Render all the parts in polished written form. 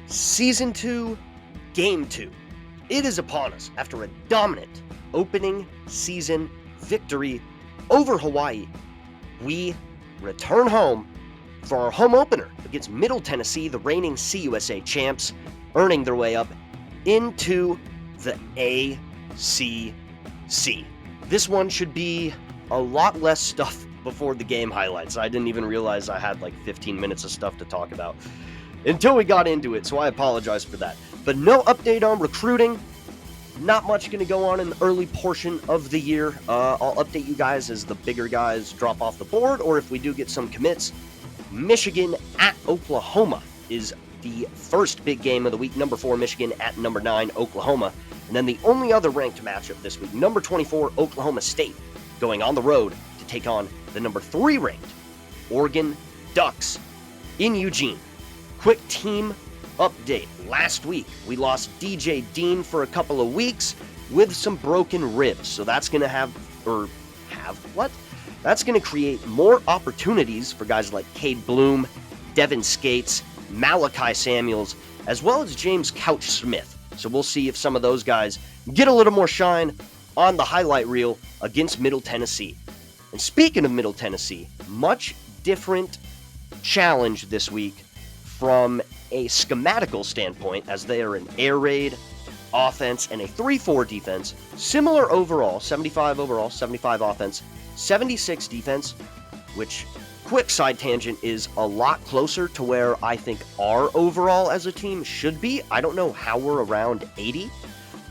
Season 2, Game 2. It is upon us after a dominant opening season victory over Hawaii. We return home for our home opener against Middle Tennessee, the reigning CUSA champs, earning their way up into the ACC. This one should be a lot less stuff before the game highlights. I didn't even realize I had like 15 minutes of stuff to talk about until we got into it, so I apologize for that. But no update on recruiting. Not much going to go on in the early portion of the year. I'll update you guys as the bigger guys drop off the board, or if we do get some commits. Michigan at Oklahoma is the first big game of the week. Number 4 Michigan at number 9 Oklahoma. And then the only other ranked matchup this week, number 24 Oklahoma State, going on the road to take on the number 3 ranked Oregon Ducks in Eugene. Quick team update. Last week, we lost DJ Dean for a couple of weeks with some broken ribs. So that's going to That's going to create more opportunities for guys like Cade Bloom, Devin Skates, Malachi Samuels, as well as James Couch Smith. So we'll see if some of those guys get a little more shine on the highlight reel against Middle Tennessee. And speaking of Middle Tennessee, much different challenge this week from a schematical standpoint, as they are an air raid offense and a 3-4 defense. Similar overall, 75 overall, 75 offense, 76 defense, which, quick side tangent, is a lot closer to where I think our overall as a team should be. I don't know how we're around 80.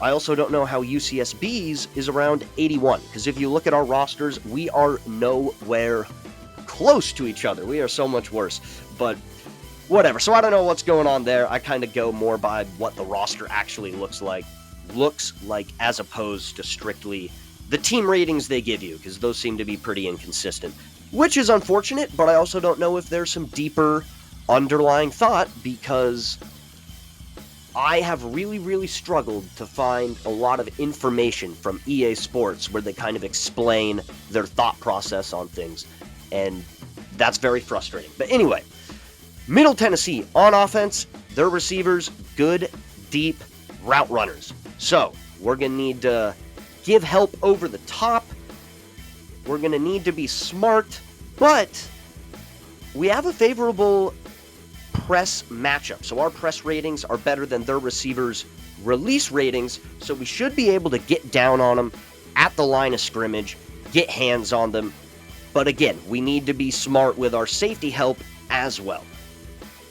I also don't know how UCSB's is around 81, because if you look at our rosters, we are nowhere close to each other. We are so much worse, but whatever. So I don't know what's going on there. I kind of go more by what the roster actually looks like as opposed to strictly the team ratings they give you, because those seem to be pretty inconsistent, which is unfortunate, but I also don't know if there's some deeper underlying thought, because I have really struggled to find a lot of information from EA Sports where they kind of explain their thought process on things, and that's very frustrating. But anyway, Middle Tennessee on offense, their receivers, good, deep route runners. So we're going to need to give help over the top. We're going to need to be smart, but we have a favorable press matchup. So our press ratings are better than their receivers' release ratings, so we should be able to get down on them at the line of scrimmage, get hands on them. But again, we need to be smart with our safety help as well.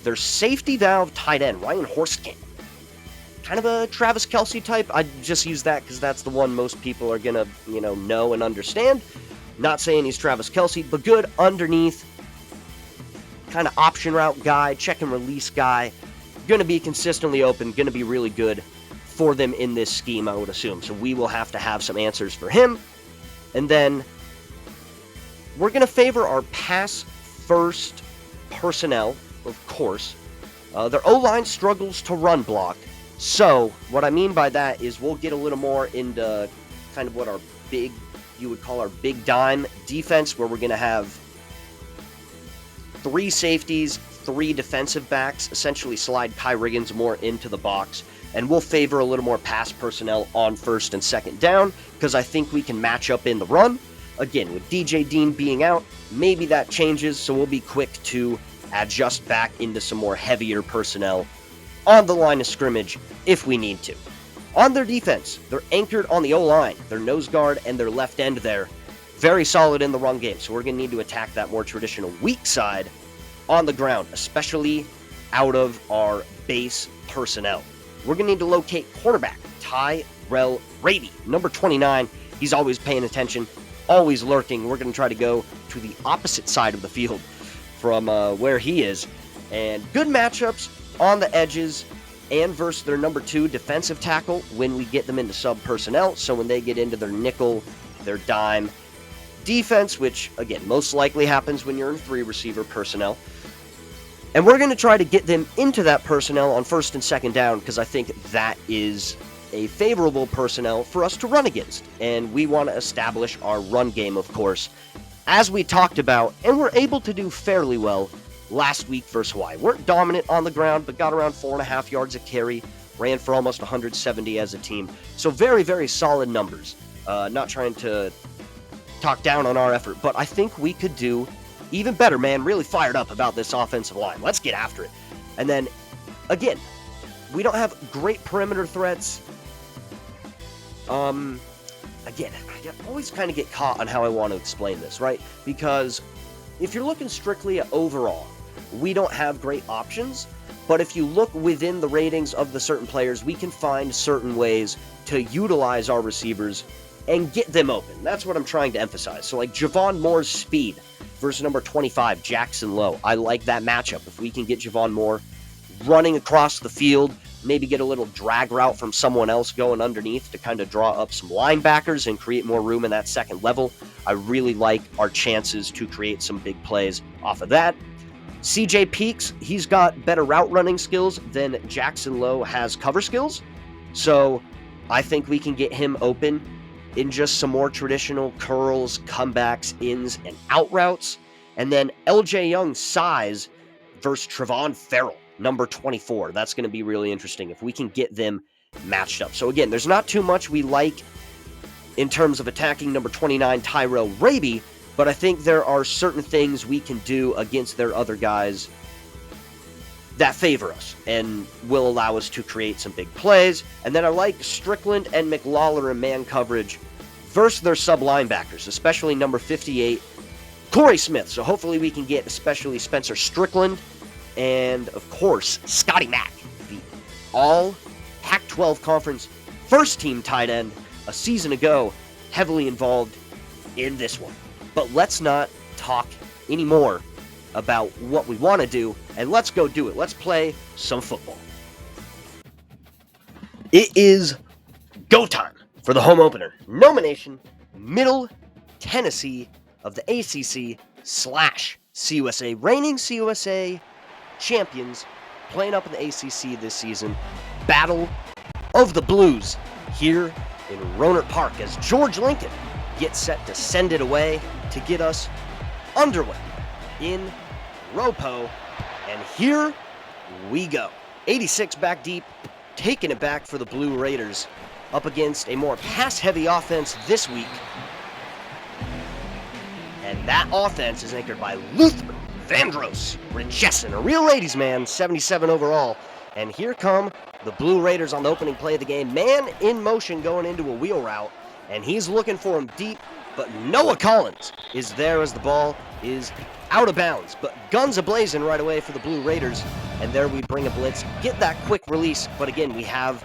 Their safety valve tight end, Ryan Horstkamp, kind of a Travis Kelce type. I just use that because that's the one most people are gonna, know and understand. Not saying he's Travis Kelce, but good underneath, kind of option route guy, check and release guy. Gonna be consistently open, gonna be really good for them in this scheme, I would assume. So we will have to have some answers for him. And then we're gonna favor our pass first personnel. Of course, their O-line struggles to run block. So what I mean by that is we'll get a little more into kind of what you would call our big dime defense, where we're going to have 3 safeties, 3 defensive backs, essentially slide Kai Riggins more into the box. And we'll favor a little more pass personnel on first and second down, because I think we can match up in the run. Again, with DJ Dean being out, maybe that changes, so we'll be quick to adjust back into some more heavier personnel on the line of scrimmage if we need to. On their defense, they're anchored on the O-line, their nose guard and their left end there. Very solid in the run game, so we're going to need to attack that more traditional weak side on the ground, especially out of our base personnel. We're going to need to locate cornerback Tyrell Raby, number 29. He's always paying attention, always lurking. We're going to try to go to the opposite side of the field from where he is. And good matchups on the edges and versus their number 2 defensive tackle when we get them into sub personnel. So when they get into their nickel, their dime defense, which again most likely happens when you're in 3 receiver personnel. And we're going to try to get them into that personnel on first and second down, because I think that is a favorable personnel for us to run against. And we want to establish our run game, of course, as we talked about, and we're able to do fairly well last week versus Hawaii. Weren't dominant on the ground, but got around 4.5 yards a carry, ran for almost 170 as a team. So very, very solid numbers. Not trying to talk down on our effort, but I think we could do even better, man. Really fired up about this offensive line. Let's get after it. And then, again, we don't have great perimeter threats. Again, I always kind of get caught on how I want to explain this, right? Because if you're looking strictly at overall, we don't have great options. But if you look within the ratings of the certain players, we can find certain ways to utilize our receivers and get them open. That's what I'm trying to emphasize. So like Javon Moore's speed versus number 25, Jackson Lowe. I like that matchup. If we can get Javon Moore running across the field, maybe get a little drag route from someone else going underneath to kind of draw up some linebackers and create more room in that second level, I really like our chances to create some big plays off of that. CJ Peaks, he's got better route running skills than Jackson Lowe has cover skills. So I think we can get him open in just some more traditional curls, comebacks, ins, and out routes. And then LJ Young's size versus Trevon Farrell, number 24. That's going to be really interesting if we can get them matched up. So again, there's not too much we like in terms of attacking number 29, Tyrell Raby, but I think there are certain things we can do against their other guys that favor us and will allow us to create some big plays. And then I like Strickland and McLawler in man coverage versus their sub linebackers, especially number 58, Corey Smith. So hopefully we can get especially Spencer Strickland and, of course, Scotty Mack, the all Pac-12 conference first team tight end a season ago, heavily involved in this one. But let's not talk anymore about what we want to do, and let's go do it. Let's play some football. It is go time for the home opener. Nomination, Middle Tennessee of the ACC / CUSA. Reigning CUSA champions playing up in the ACC this season. Battle of the Blues here in Rohnert Park as George Lincoln gets set to send it away to get us underway in Ropo. And here we go. 86 back deep, taking it back for the Blue Raiders up against a more pass-heavy offense this week. And that offense is anchored by Luther Vandross Richesson, a real ladies man, 77 overall. And here come the Blue Raiders on the opening play of the game. Man in motion going into a wheel route, and he's looking for him deep, but Noah Collins is there as the ball is out of bounds. But guns a-blazing right away for the Blue Raiders, and there we bring a blitz, get that quick release, but again, we have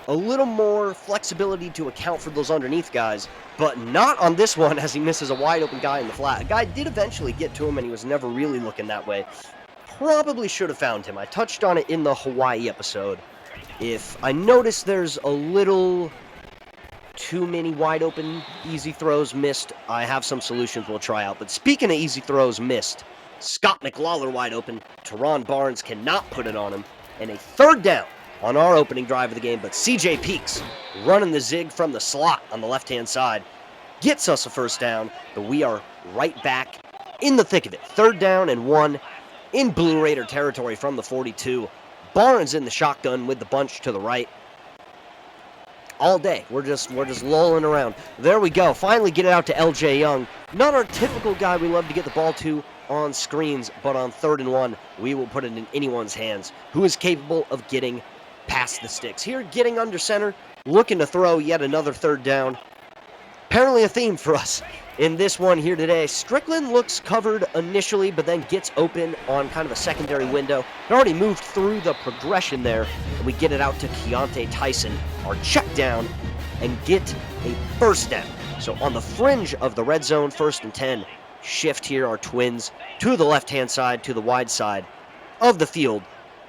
a little more flexibility to account for those underneath guys, but not on this one as he misses a wide open guy in the flat. A guy did eventually get to him, and he was never really looking that way. Probably should have found him. I touched on it in the Hawaii episode. If I notice there's a little too many wide open easy throws missed, I have some solutions we'll try out. But speaking of easy throws missed, Scott McLawler wide open. Teron Barnes cannot put it on him. And a third down on our opening drive of the game, but CJ Peaks running the zig from the slot on the left-hand side gets us a first down, but we are right back in the thick of it. 3rd down and 1 in Blue Raider territory from the 42. Barnes in the shotgun with the bunch to the right. All day, we're just lolling around. There we go. Finally get it out to LJ Young. Not our typical guy we love to get the ball to on screens, but on 3rd and 1, we will put it in anyone's hands who is capable of getting past the sticks. Here, getting under center, looking to throw yet another 3rd down. Apparently a theme for us in this one here today. Strickland looks covered initially, but then gets open on kind of a secondary window. It already moved through the progression there, and we get it out to Keontae Tyson, our check down, and get a first down. So on the fringe of the red zone, 1st and 10, shift here our Twins to the left-hand side, to the wide side of the field.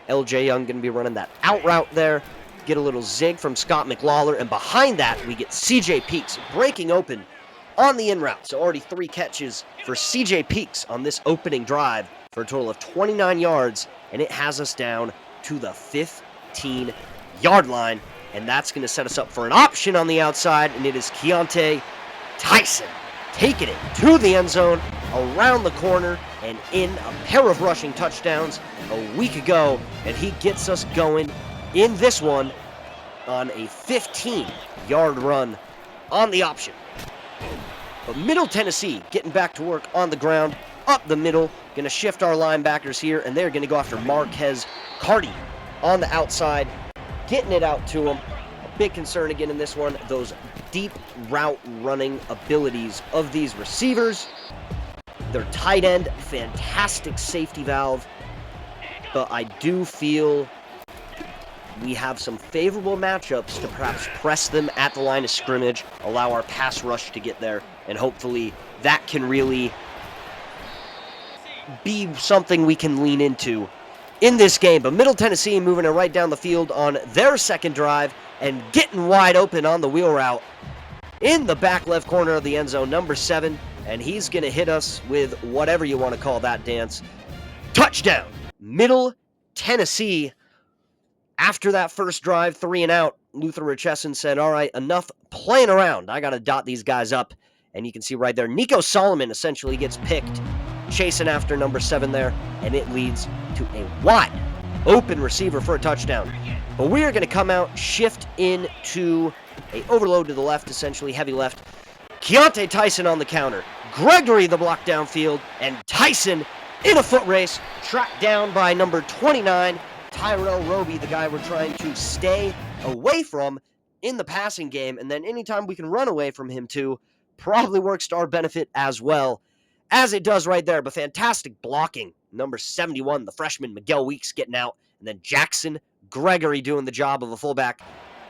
LJ Young going to be running that out route there. Get a little zig from Scott McLawler, and behind that, we get CJ Peaks breaking open on the in route. So already 3 catches for CJ Peaks on this opening drive for a total of 29 yards, and it has us down to the 15-yard line, and that's going to set us up for an option on the outside, and it is Keontae Tyson taking it to the end zone around the corner and in a pair of rushing touchdowns a week ago, and he gets us going in this one on a 15-yard run on the option. But Middle Tennessee getting back to work on the ground, up the middle, going to shift our linebackers here, and they're going to go after Marquez Carty on the outside, getting it out to him. A big concern again in this one, those deep route running abilities of these receivers. Their tight end, fantastic safety valve, but I do feel we have some favorable matchups to perhaps press them at the line of scrimmage, allow our pass rush to get there, and hopefully that can really be something we can lean into in this game. But Middle Tennessee moving it right down the field on their second drive and getting wide open on the wheel route in the back left corner of the end zone, number 7, and he's going to hit us with whatever you want to call that dance. Touchdown, Middle Tennessee. After that first drive, 3 and out, Luther Richesson said, all right, enough playing around. I got to dot these guys up. And you can see right there, Nico Solomon essentially gets picked, chasing after number 7 there, and it leads to a wide open receiver for a touchdown. But we are going to come out, shift into a overload to the left, essentially heavy left. Keontae Tyson on the counter. Gregory the block downfield, and Tyson in a foot race, tracked down by number 29, Tyrell Roby, the guy we're trying to stay away from in the passing game. And then anytime we can run away from him too, probably works to our benefit as well, as it does right there. But fantastic blocking. Number 71, the freshman Miguel Weeks getting out. And then Jackson Gregory doing the job of a fullback.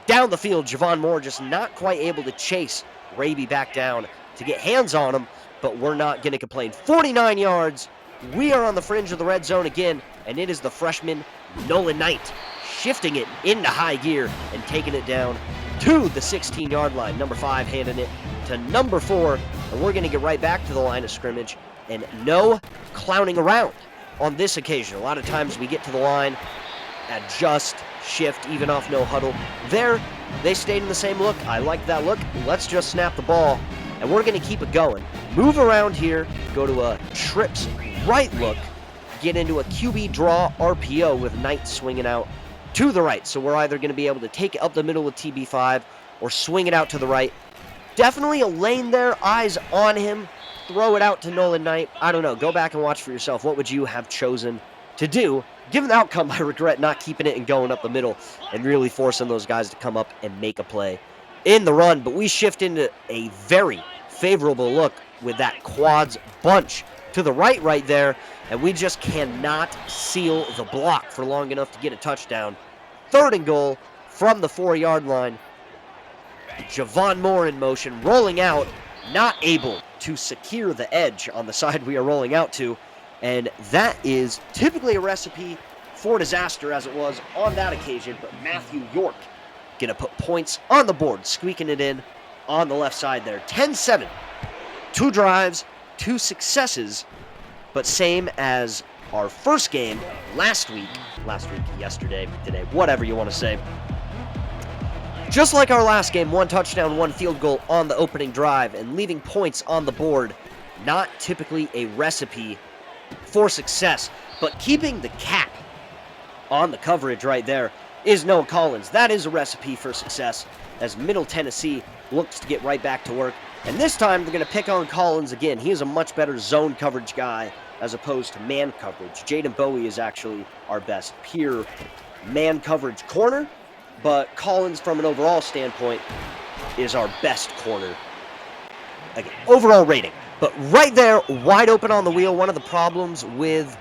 Down the field, Javon Moore just not quite able to chase Raby back down to get hands on him. But we're not going to complain. 49 yards. We are on the fringe of the red zone again. And it is the freshman Nolan Knight shifting it into high gear and taking it down to the 16-yard line. Number 5 handing it to number 4, and we're going to get right back to the line of scrimmage, and no clowning around on this occasion. A lot of times we get to the line, adjust, shift, even off no huddle. There, they stayed in the same look. I like that look. Let's just snap the ball, and we're going to keep it going. Move around here, go to a trips right look, get into a QB draw RPO with Knight swinging out to the right. So we're either going to be able to take it up the middle with TB5 or swing it out to the right. Definitely a lane there, eyes on him. Throw it out to Nolan Knight. I don't know. Go back and watch for yourself. What would you have chosen to do? Given the outcome, I regret not keeping it and going up the middle and really forcing those guys to come up and make a play in the run. But we shift into a very favorable look with that quads bunch to the right there, and we just cannot seal the block for long enough to get a touchdown. 3rd and goal from the 4-yard line. Javon Moore in motion, rolling out, not able to secure the edge on the side we are rolling out to, and that is typically a recipe for disaster, as it was on that occasion. But Matthew York gonna put points on the board, squeaking it in on the left side there. 10-7, 2 drives, 2 successes, but same as our first game yesterday, today, whatever you want to say. Just like our last game, 1 touchdown, 1 field goal on the opening drive, and leaving points on the board. Not typically a recipe for success, but keeping the cap on the coverage right there is Noah Collins. That is a recipe for success, as Middle Tennessee looks to get right back to work. And this time, they're going to pick on Collins again. He is a much better zone coverage guy as opposed to man coverage. Jaden Bowie is actually our best pure man coverage corner, but Collins, from an overall standpoint, is our best corner. Again, overall rating. But right there, wide open on the wheel. One of the problems with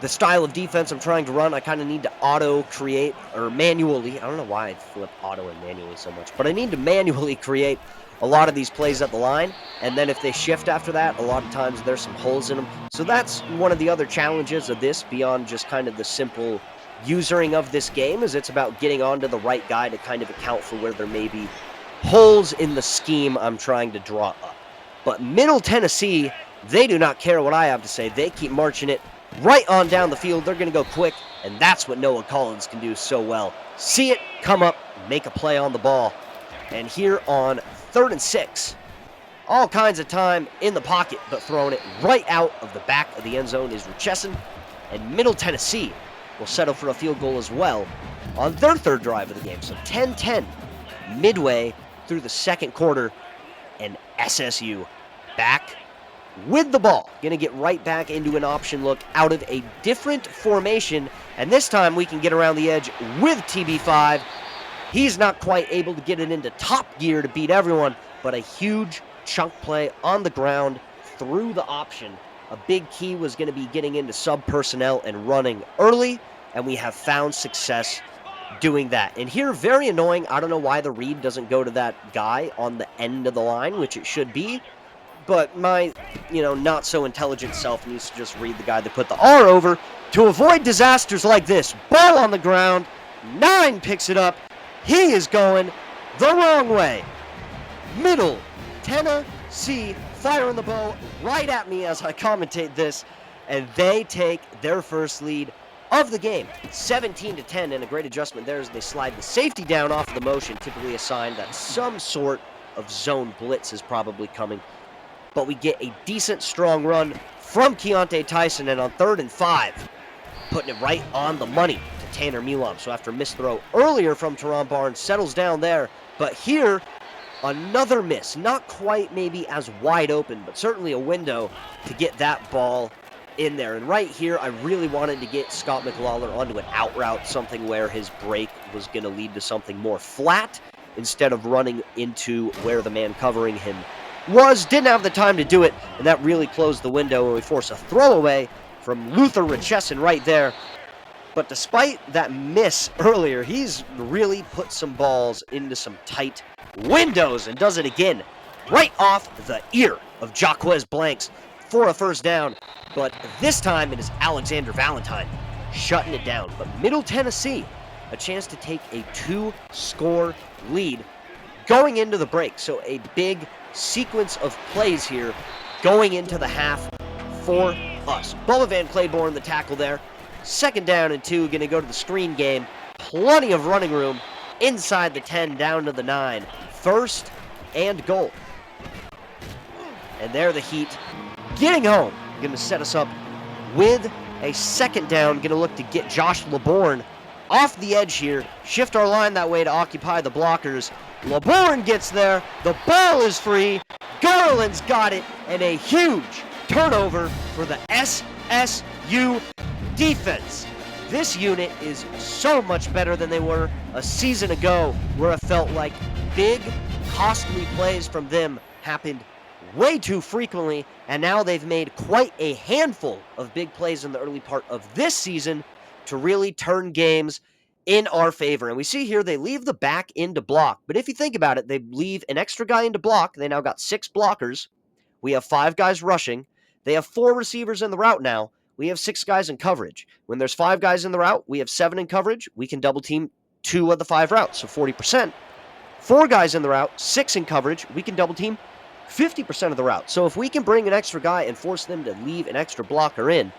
the style of defense I'm trying to run, I kind of need to auto-create, or manually. I don't know why I flip auto and manually so much, but I need to manually create a lot of these plays at the line, and then if they shift after that, a lot of times there's some holes in them. So that's one of the other challenges of this, beyond just kind of the simple usering of this game, is it's about getting onto the right guy to kind of account for where there may be holes in the scheme I'm trying to draw up. But Middle Tennessee, they do not care what I have to say. They keep marching it right on down the field. They're going to go quick, and that's what Noah Collins can do so well. See it, come up, make a play on the ball. And here on 3rd and 6, all kinds of time in the pocket, but throwing it right out of the back of the end zone is Richesson. And Middle Tennessee will settle for a field goal as well on their third drive of the game. So 10-10 midway through the second quarter, and SSU back with the ball. Going to get right back into an option look out of a different formation, and this time we can get around the edge with TB5. He's not quite able to get it into top gear to beat everyone, but a huge chunk play on the ground through the option. A big key was going to be getting into sub personnel and running early, and we have found success doing that. And here, very annoying, I don't know why the read doesn't go to that guy on the end of the line, which it should be, but my, not so intelligent self needs to just read the guy that put the R over to avoid disasters like this. Ball on the ground, 9 picks it up. He is going the wrong way. Middle Tennessee firing the bow right at me as I commentate this, and they take their first lead of the game, 17-10, and a great adjustment there as they slide the safety down off of the motion, typically a sign that some sort of zone blitz is probably coming. But we get a decent, strong run from Keontae Tyson, and on 3rd and 5, putting it right on the money to Tanner Milam. So after a missed throw earlier from Teron Barnes, settles down there, but here, another miss. Not quite maybe as wide open, but certainly a window to get that ball in there. And right here, I really wanted to get Scott McLawler onto an out route, something where his break was going to lead to something more flat instead of running into where the man covering him was. Didn't have the time to do it, and that really closed the window, and we force a throwaway from Luther Richesson right there. But despite that miss earlier, he's really put some balls into some tight windows and does it again right off the ear of Jaquez Blanks for a first down. But this time it is Alexander Valentine shutting it down. But Middle Tennessee, a chance to take a 2-score lead going into the break. So a big sequence of plays here going into the half for us. Bubba Van Claiborne, the tackle there. 2nd down and 2, going to go to the screen game. Plenty of running room inside the 10, down to the 9. 1st and goal. And there the Heat getting home. Going to set us up with a 2nd down. Going to look to get Josh LeBourne off the edge here. Shift our line that way to occupy the blockers. LeBourne gets there. The ball is free. Garland's got it. And a huge turnover for the SSU defense. This unit is so much better than they were a season ago, where it felt like big, costly plays from them happened way too frequently, and now they've made quite a handful of big plays in the early part of this season to really turn games in our favor. And we see here they leave the back end to block, but if you think about it, they leave an extra guy in to block. They now got 6 blockers. We have 5 guys rushing. They have 4 receivers in the route now. We have 6 guys in coverage. When there's 5 guys in the route, we have 7 in coverage. We can double team 2 of the 5 routes, so 40%. 4 guys in the route, 6 in coverage. We can double team 50% of the route. So if we can bring an extra guy and force them to leave an extra blocker in,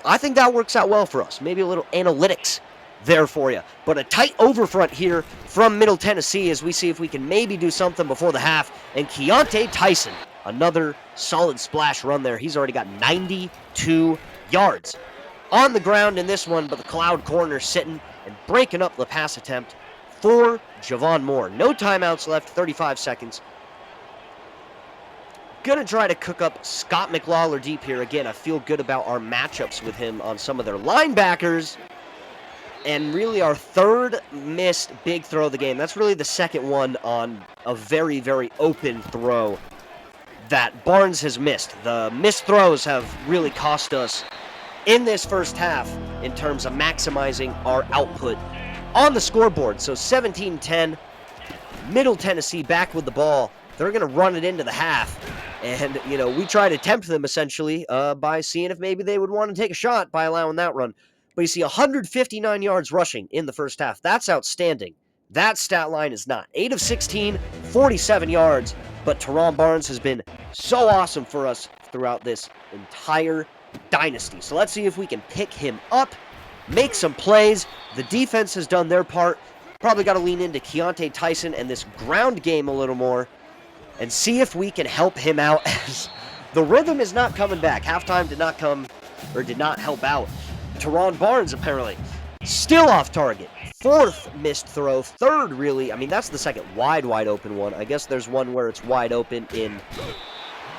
I think that works out well for us. Maybe a little analytics there for you. But a tight overfront here from Middle Tennessee as we see if we can maybe do something before the half. And Keontae Tyson, another solid splash run there. He's already got 92 yards on the ground in this one, but the cloud corner sitting and breaking up the pass attempt for Javon Moore. No timeouts left, 35 seconds. Gonna try to cook up Scott McLawler deep here. Again, I feel good about our matchups with him on some of their linebackers. And really our 3rd missed big throw of the game. That's really the 2nd one on a very, very open throw that Barnes has missed. The missed throws have really cost us in this first half in terms of maximizing our output on the scoreboard. So 17-10, Middle Tennessee back with the ball. They're going to run it into the half. And, we try to tempt them essentially by seeing if maybe they would want to take a shot by allowing that run. But you see 159 yards rushing in the first half. That's outstanding. That stat line is not. 8 of 16, 47 yards. But Teron Barnes has been so awesome for us throughout this entire dynasty. So let's see if we can pick him up, make some plays. The defense has done their part. Probably got to lean into Keontae Tyson and this ground game a little more. and see if we can help him out, as the rhythm is not coming back. Halftime did not come, or did not help out. Teron Barnes, apparently, still off target. Fourth missed throw. Third, really, I mean, that's the second wide open one. I guess there's one where it's wide open in,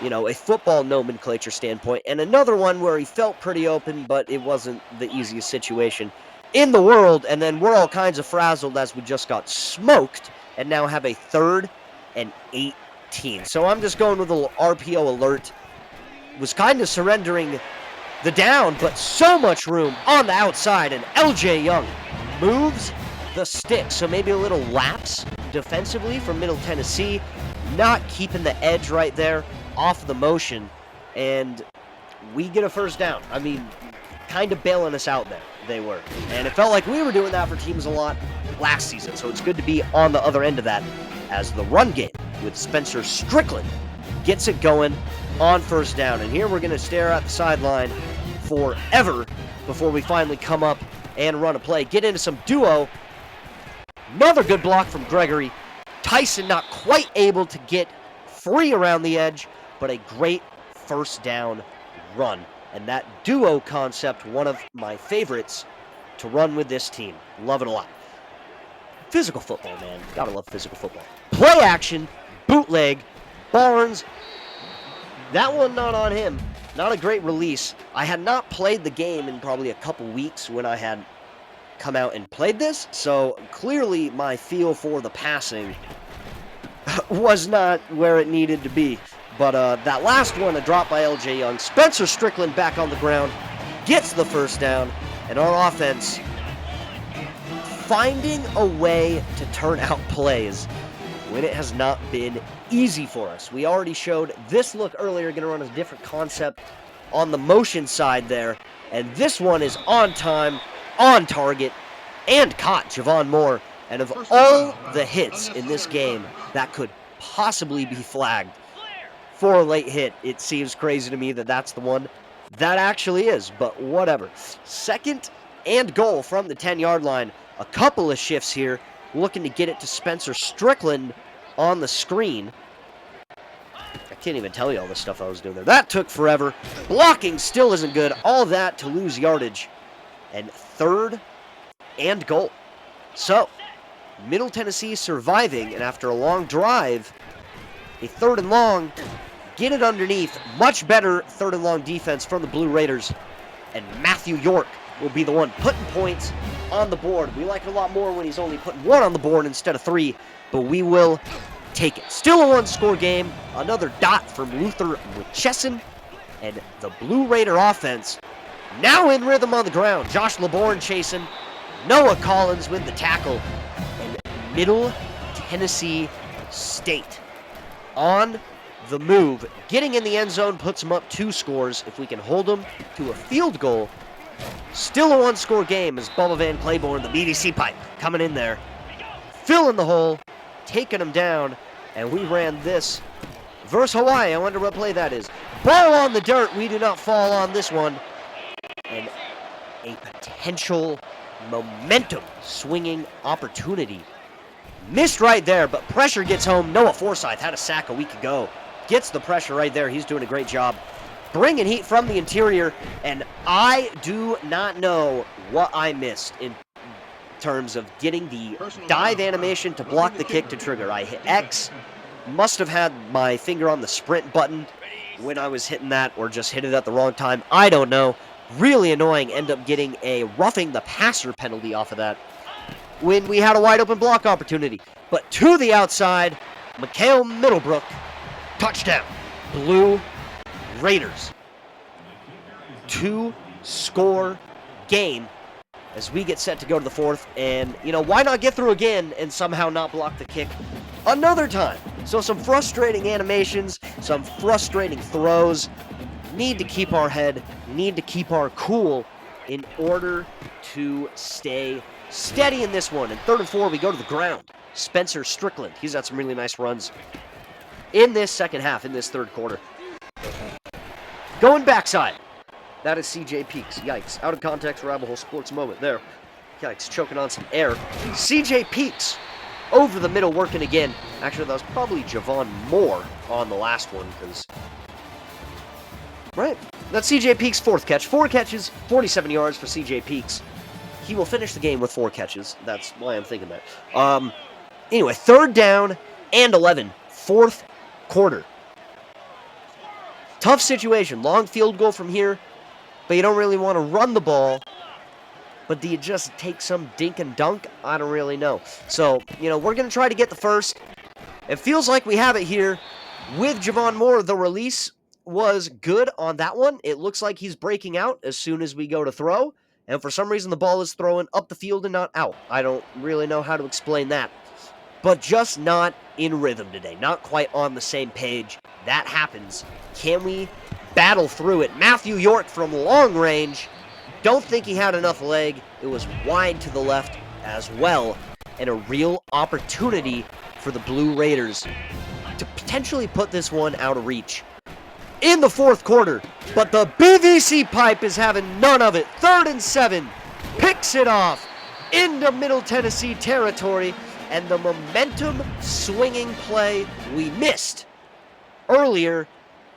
you know, a football nomenclature standpoint, and another one where he felt pretty open, but it wasn't the easiest situation in the world, and then we're all kinds of frazzled as we just got smoked and now have a 3rd and 18. So I'm just going with a little RPO alert. Was kind of surrendering the down, but so much room on the outside, and LJ Young moves the stick. So maybe a little lapse defensively from Middle Tennessee, not keeping the edge right there off the motion, and we get a first down. I mean, kind of bailing us out there, they were. And it felt like we were doing that for teams a lot last season, so it's good to be on the other end of that as the run game with Spencer Strickland gets it going on first down. And here we're going to stare at the sideline forever before we finally come up and run a play. Get into some duo. Another good block from Gregory. Tyson not quite able to get free around the edge, but a great first down run. And that duo concept, one of my favorites to run with this team. Love it a lot. Physical football, man. Gotta love physical football. Play action, bootleg, Barnes. That one not on him. Not a great release. I had not played the game in probably a couple weeks when I had come out and played this, so clearly my feel for the passing was not where it needed to be. But that last one, a drop by LJ Young. Spencer Strickland back on the ground, gets the first down, and our offense finding a way to turn out plays when it has not been easy for us. We already showed this look earlier, going to run a different concept on the motion side there, and this one is on time, on target, and caught Javon Moore. And of all the hits in this game that could possibly be flagged for a late hit, it seems crazy to me that that's the one that actually is, but whatever. 2nd and goal from the 10-yard line. A couple of shifts here, looking to get it to Spencer Strickland on the screen. I can't even tell you all the stuff I was doing there. That took forever. Blocking still isn't good. All that to lose yardage. And 3rd and goal. So, Middle Tennessee surviving, and after a long drive, a 3rd and long, get it underneath. Much better 3rd and long defense from the Blue Raiders. And Matthew York will be the one putting points on the board. We like it a lot more when he's only putting 1 on the board instead of 3, but we will take it. Still a 1-score game. Another dot from Luther McChesson, and the Blue Raider offense now in rhythm on the ground. Josh LeBourne chasing. Noah Collins with the tackle. And Middle Tennessee State on the move. Getting in the end zone puts them up 2 scores. If we can hold them to a field goal, still a 1-score game as Bubba Van Claiborne, the BDC pipe, coming in there, filling the hole, taking them down, and we ran this versus Hawaii. I wonder what play that is. Ball on the dirt. We do not fall on this one. And a potential momentum swinging opportunity. Missed right there, but pressure gets home. Noah Forsyth had a sack a week ago. Gets the pressure right there. He's doing a great job bringing heat from the interior, and I do not know what I missed in terms of getting the dive animation to block the kick to trigger. I hit X, must have had my finger on the sprint button when I was hitting that, or just hit it at the wrong time. I don't know. Really annoying. End up getting a roughing the passer penalty off of that when we had a wide open block opportunity. But to the outside, Mikhail Middlebrook, touchdown. Blue Raiders. 2-score game as we get set to go to the 4th. And, you know, why not get through again and somehow not block the kick another time? So some frustrating animations, some frustrating throws. Need to keep our head, need to keep our cool in order to stay steady in this one. And 3rd and 4, we go to the ground. Spencer Strickland, he's had some really nice runs in this second half, in this 3rd quarter. Going backside. That is CJ Peaks. Yikes. Out of context, rabbit hole sports moment there. Yikes, choking on some air. CJ Peaks over the middle, working again. Actually, that was probably Javon Moore on the last one, because... Right. That's C.J. Peaks' fourth catch. 4 catches, 47 yards for C.J. Peaks. He will finish the game with 4 catches. That's why I'm thinking that. Anyway, 3rd down and 11. 4th quarter. Tough situation. Long field goal from here, but you don't really want to run the ball. But do you just take some dink and dunk? I don't really know. So, we're going to try to get the first. It feels like we have it here with Javon Moore. The release was good on that one. It looks like he's breaking out as soon as we go to throw. And for some reason, the ball is throwing up the field and not out. I don't really know how to explain that. But just not in rhythm today. Not quite on the same page. That happens. Can we battle through it? Matthew York from long range. Don't think he had enough leg. It was wide to the left as well. And a real opportunity for the Blue Raiders to potentially put this one out of reach in the 4th quarter. But the BVC pipe is having none of it. 3rd and 7. Picks it off into Middle Tennessee territory. And the momentum swinging play we missed earlier,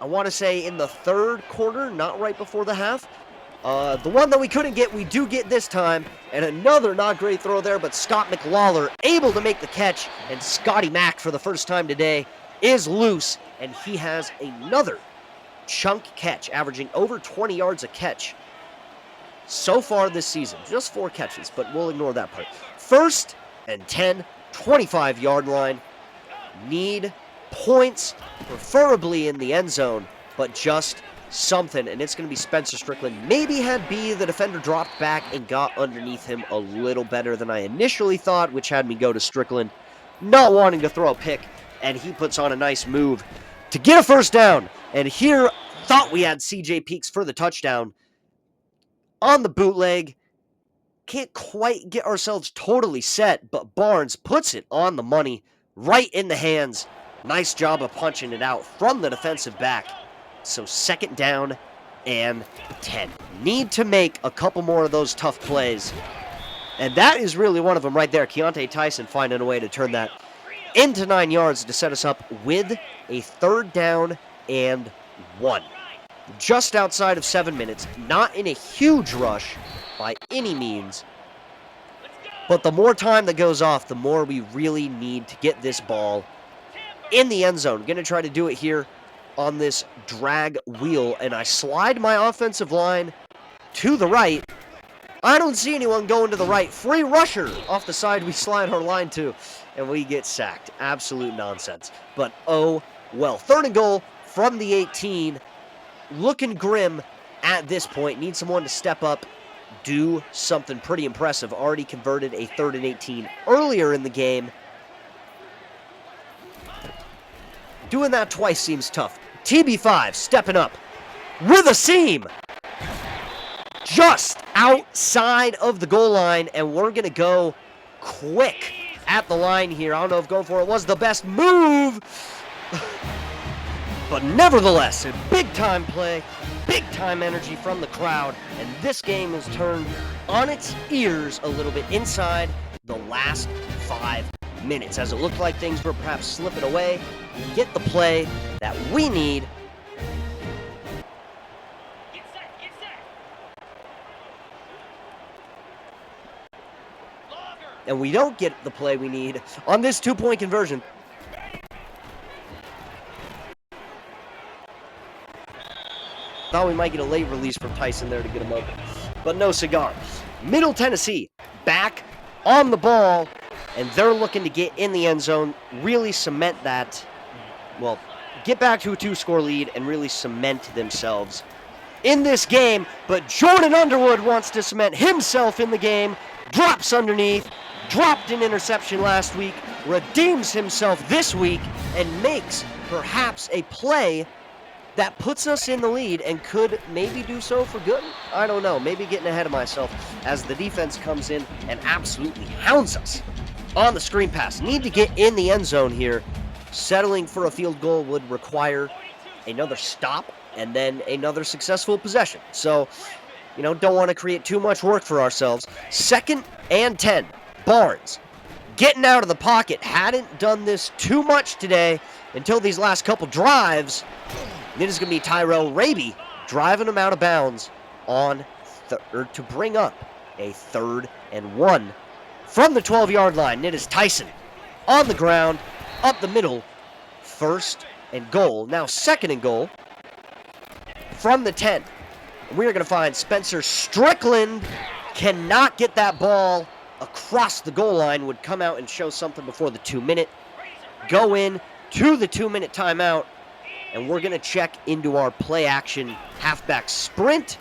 I want to say in the 3rd quarter, not right before the half. The one that we couldn't get, we do get this time. And another not great throw there, but Scott McLawler able to make the catch. And Scotty Mack, for the first time today, is loose. And he has another chunk catch, averaging over 20 yards a catch so far this season. Just 4 catches, but we'll ignore that part. 1st and 10, 25-yard line. Need points, preferably in the end zone, but just something, and it's going to be Spencer Strickland. Maybe had B, the defender, dropped back and got underneath him a little better than I initially thought, which had me go to Strickland, not wanting to throw a pick, and he puts on a nice move to get a first down. And here, thought we had C.J. Peaks for the touchdown on the bootleg. Can't quite get ourselves totally set, but Barnes puts it on the money, right in the hands. Nice job of punching it out from the defensive back. So 2nd down and 10. Need to make a couple more of those tough plays. And that is really one of them right there. Keontae Tyson finding a way to turn that into 9 yards to set us up with a 3rd down and 1. Just outside of 7 minutes. Not in a huge rush by any means. But the more time that goes off, the more we really need to get this ball in the end zone. Going to try to do it here on this drag wheel, and I slide my offensive line to the right. I don't see anyone going to the right. Free rusher off the side we slide our line to, and we get sacked. Absolute nonsense. But oh well. 3rd and goal from the 18. Looking grim at this point. Need someone to step up, do something pretty impressive. Already converted a 3rd and 18 earlier in the game. Doing that twice seems tough. TB5 stepping up with a seam. Just outside of the goal line, and we're going to go quick at the line here. I don't know if going for it was the best move, but nevertheless, a big-time play, big-time energy from the crowd, and this game is turned on its ears a little bit inside the last 5 minutes, as it looked like things were perhaps slipping away. Get the play that we need. And we don't get the play we need on this 2-point conversion. Thought we might get a late release from Tyson there to get him open, but no cigar. Middle Tennessee back on the ball, and they're looking to get in the end zone, really cement that, well, get back to a 2-score lead and really cement themselves in this game. But Jordan Underwood wants to cement himself in the game, drops underneath, dropped an interception last week, redeems himself this week, and makes perhaps a play that puts us in the lead and could maybe do so for good. I don't know, maybe getting ahead of myself as the defense comes in and absolutely hounds us on the screen pass. Need to get in the end zone here. Settling for a field goal would require another stop and then another successful possession. So, don't want to create too much work for ourselves. 2nd and 10. Barnes getting out of the pocket. Hadn't done this too much today until these last couple drives. It is going to be Tyrell Raby driving him out of bounds on to bring up a 3rd and 1 from the 12-yard line. It is Tyson on the ground, up the middle, 1st and goal. Now 2nd and goal from the 10. We're going to find Spencer Strickland cannot get that ball across the goal line, would come out and show something before the 2-minute. Go in to the 2-minute timeout, and we're going to check into our play action halfback sprint.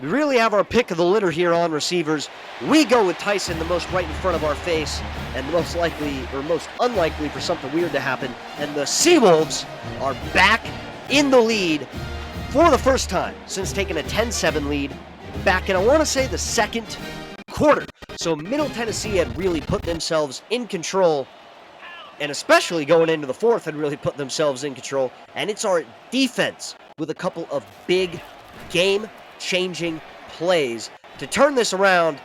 We really have our pick of the litter here on receivers. We go with Tyson, the most right in front of our face, and the most likely, or most unlikely for something weird to happen. And the Seawolves are back in the lead for the first time since taking a 10-7 lead back in, I want to say, the 2nd quarter. So Middle Tennessee had really put themselves in control, and especially going into the 4th had really put themselves in control. And it's our defense with a couple of big game-changing plays to turn this around.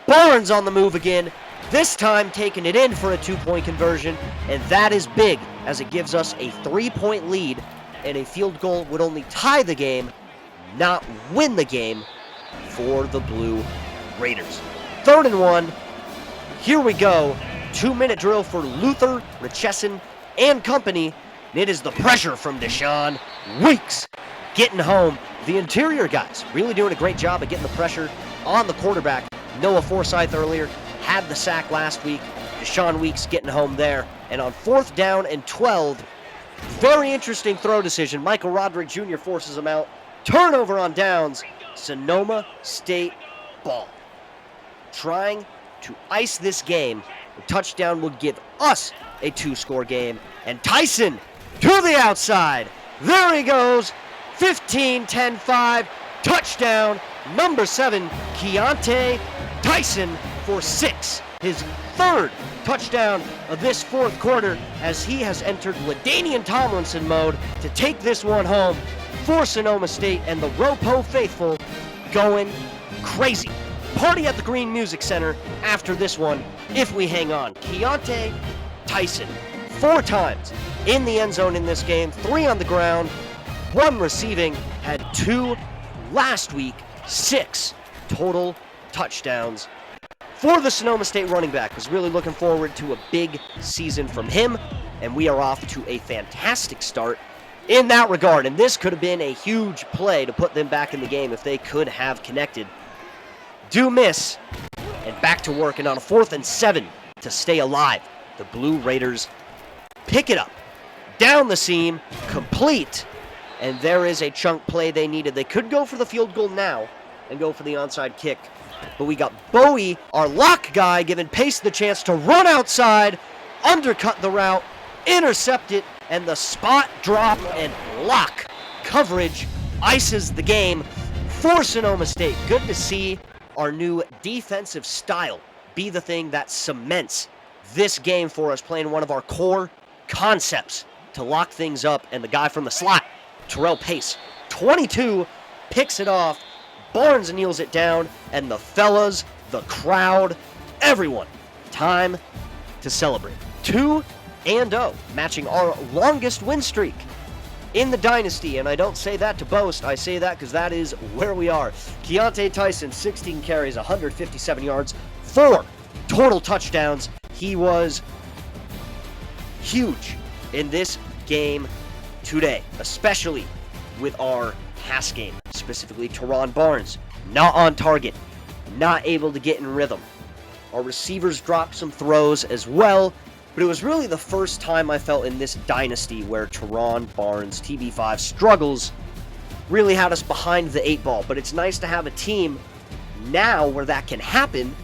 Barnes on the move again, this time taking it in for a 2-point conversion, and that is big as it gives us a 3-point lead, and a field goal would only tie the game, not win the game for the Blue Raiders. 3rd and 1, here we go. 2-minute drill for Luther, Richesson, and company. It is the pressure from Deshaun Weeks getting home. The interior guys really doing a great job of getting the pressure on the quarterback. Noah Forsythe earlier had the sack last week. Deshaun Weeks getting home there. And on 4th down and 12, very interesting throw decision. Michael Roderick Jr. forces him out. Turnover on downs. Sonoma State ball. Trying to ice this game. The touchdown would give us a 2-score game. And Tyson to the outside. There he goes. 15, 10, 5. Touchdown. Number 7, Keontae Tyson for 6. His 3rd touchdown of this 4th quarter as he has entered LaDainian Tomlinson mode to take this one home for Sonoma State, and the Ropo faithful going crazy. Party at the Green Music Center after this one if we hang on. Keontae Tyson 4 times in the end zone in this game, 3 on the ground, 1 receiving, had 2 last week, 6 total touchdowns for the Sonoma State running back. Was really looking forward to a big season from him, and we are off to a fantastic start in that regard. And this could have been a huge play to put them back in the game if they could have connected. Do miss, and back to work, and on a 4th and 7 to stay alive. The Blue Raiders pick it up, down the seam, complete, and there is a chunk play they needed. They could go for the field goal now and go for the onside kick, but we got Bowie, our lock guy, giving Pace the chance to run outside, undercut the route, intercept it, and the spot drop and lock coverage ices the game for Sonoma State. Good to see our new defensive style be the thing that cements this game for us, playing one of our core concepts to lock things up. And the guy from the slot, Terrell Pace, 22, picks it off. Barnes kneels it down, and the fellas, the crowd, everyone, time to celebrate. 2-0, matching our longest win streak in the Dynasty, and I don't say that to boast. I say that because that is where we are. Keontae Tyson, 16 carries, 157 yards, 4 total touchdowns. He was huge in this game today, especially with our pass game, specifically Teron Barnes, not on target, not able to get in rhythm. Our receivers dropped some throws as well, but it was really the first time I felt in this dynasty where Teron Barnes, TB5, struggles really had us behind the 8 ball. But it's nice to have a team now where that can happen,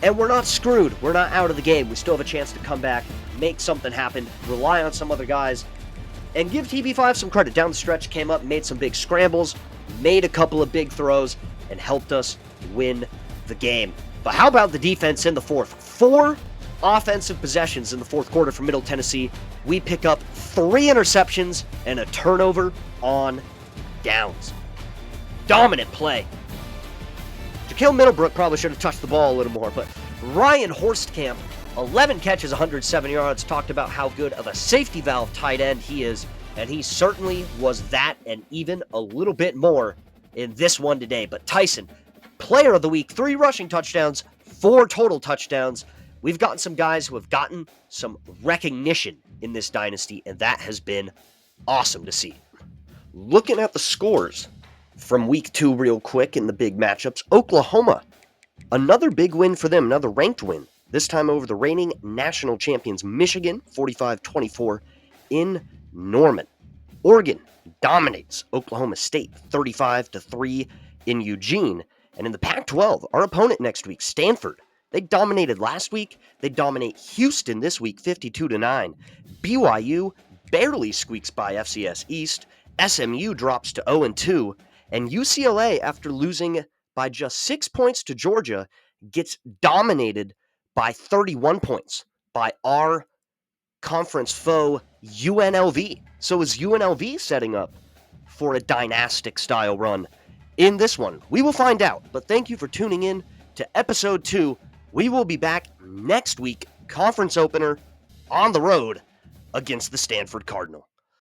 and we're not screwed. We're not out of the game. We still have a chance to come back, make something happen, rely on some other guys, and give TB5 some credit. Down the stretch, came up, made some big scrambles, made a couple of big throws, and helped us win the game. But how about the defense in the 4th? 4 offensive possessions in the 4th quarter for Middle Tennessee. We pick up 3 interceptions and a turnover on downs. Dominant play. Jaquil Middlebrook probably should have touched the ball a little more, but Ryan Horstkamp 11 catches, 107 yards. Talked about how good of a safety valve tight end he is, and he certainly was that and even a little bit more in this one today. But Tyson, player of the week, 3 rushing touchdowns, 4 total touchdowns. We've gotten some guys who have gotten some recognition in this dynasty, and that has been awesome to see. Looking at the scores from week 2 real quick in the big matchups, Oklahoma, another big win for them, another ranked win. This time over the reigning national champions Michigan, 45-24 in Norman. Oregon dominates Oklahoma State, 35-3 in Eugene. And in the Pac-12, our opponent next week, Stanford, they dominated last week. They dominate Houston this week, 52-9. BYU barely squeaks by FCS East. SMU drops to 0-2. And UCLA, after losing by just 6 points to Georgia, gets dominated by 31 points by our conference foe, UNLV. So is UNLV setting up for a dynastic style run in this one? We will find out. But thank you for tuning in to episode 2. We will be back next week, conference opener on the road against the Stanford Cardinal.